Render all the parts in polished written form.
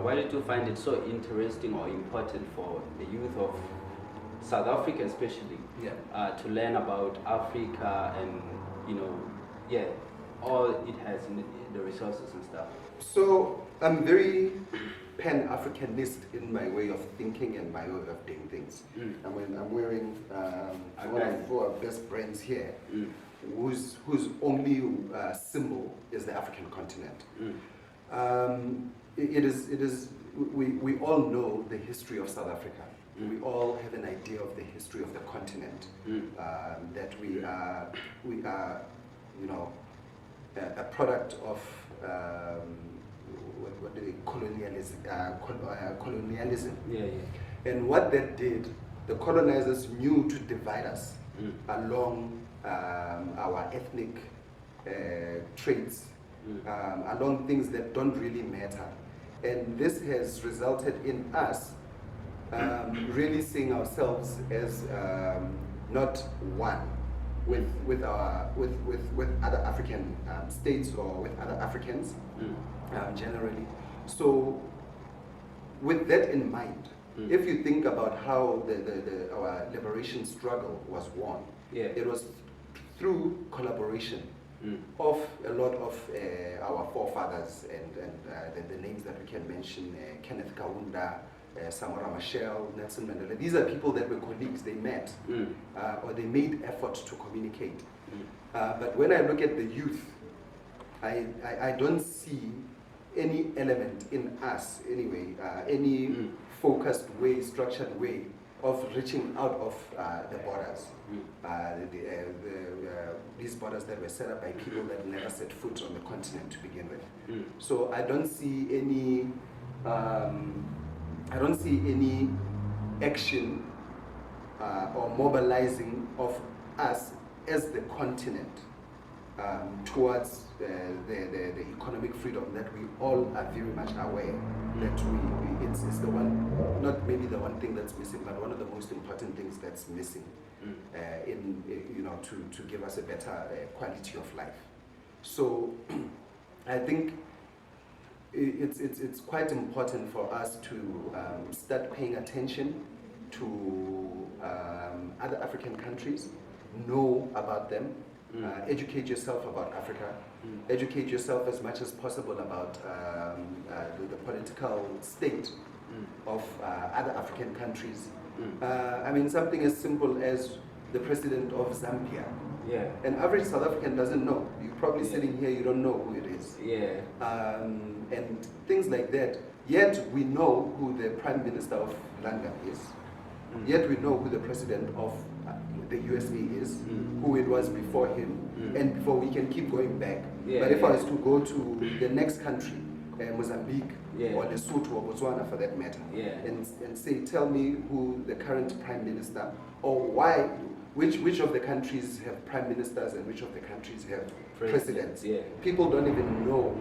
why did you find it so interesting or important for the youth of South Africa especially to learn about Africa and, all it has in the resources and stuff? So I'm very Pan-Africanist in my way of thinking and my way of doing things. And when I'm wearing one of our best brands here, whose only symbol is the African continent. We all know the history of South Africa. We all have an idea of the history of the continent. That we are, a product of what do they colonialism. And what that did, the colonizers knew to divide us along our ethnic traits, along things that don't really matter. And this has resulted in us really seeing ourselves as not one with other African states or with other Africans generally. So with that in mind, if you think about how our liberation struggle was won, it was through collaboration of a lot of our forefathers and the names that we can mention, Kenneth Kaunda, Samora Machel, Nelson Mandela. These are people that were colleagues, they met, or they made effort to communicate. But when I look at the youth, I don't see any element in us, anyway, any focused way, structured way of reaching out of the borders. These borders that were set up by people that never set foot on the continent to begin with. So I don't see any action or mobilizing of us as the continent towards the economic freedom that we all are very much aware that it's the one, not maybe the one thing that's missing, but one of the most important things that's missing to give us a better quality of life. So I think it's quite important for us to start paying attention to other African countries, know about them, educate yourself about Africa, educate yourself as much as possible about the political state of other African countries. I mean, something as simple as the president of Zambia. An average South African doesn't know. You're probably sitting here, you don't know who it is. And things like that. Yet we know who the Prime Minister of London is. Yet we know who the president of the USA is, who it was before him, and before we can keep going back. But if I was to go to the next country, Mozambique, or Lesotho or Botswana for that matter, and say, tell me who the current Prime Minister, or why, which of the countries have Prime Ministers and which of the countries have presidents. People don't even know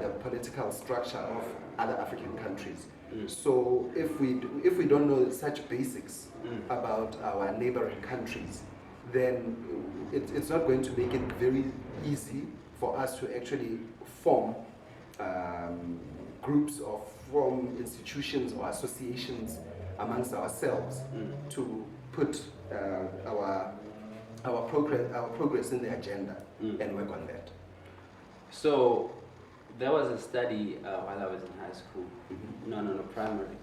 the political structure of other African countries. So if we don't know such basics about our neighboring countries, then it's not going to make it very easy for us to actually form groups or form institutions or associations amongst ourselves to put our progress in the agenda and work on that. So there was a study while I was in high school, no, primary.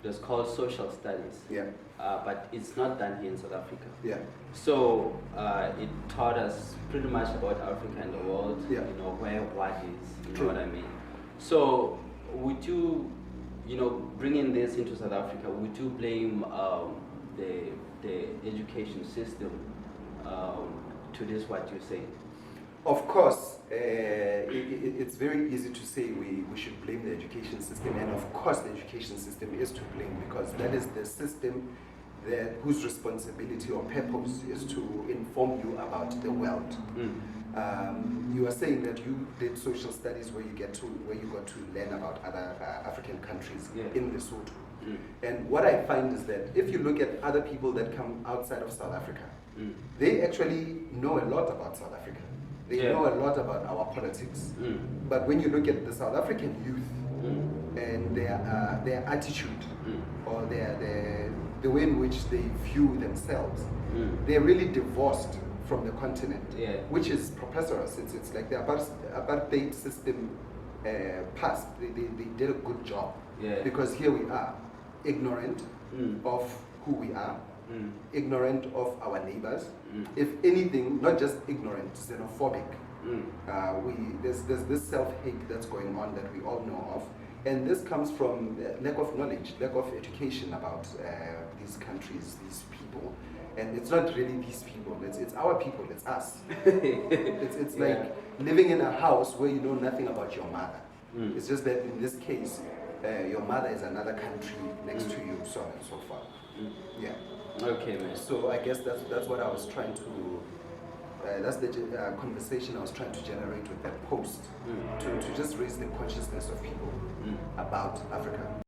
It was called social studies. But it's not done here in South Africa. So it taught us pretty much about Africa and the world, where what is, you know what I mean? So would you, bringing this into South Africa, would you blame the education system to this, what you say? Of course, it's very easy to say we should blame the education system, and of course the education system is to blame, because that is the system whose responsibility or purpose is to inform you about the world. You are saying that you did social studies where you got to learn about other African countries in Lesotho. And what I find is that if you look at other people that come outside of South Africa, they actually know a lot about South Africa. They know a lot about our politics. But when you look at the South African youth and their attitude or the way in which they view themselves. They're really divorced from the continent, which is preposterous. It's like the apartheid system passed. They did a good job, because here we are, ignorant of who we are, ignorant of our neighbors. If anything, not just ignorant, xenophobic. There's this self-hate that's going on that we all know of, and this comes from lack of knowledge, lack of education about these countries, these people. And it's not really these people, it's our people, it's us. It's like living in a house where you know nothing about your mother. It's just that in this case, your mother is another country next to you, so on and so forth. Yeah. Okay, man. So I guess that's what I was trying to, that's the conversation I was trying to generate with that post, to just raise the consciousness of people about Africa.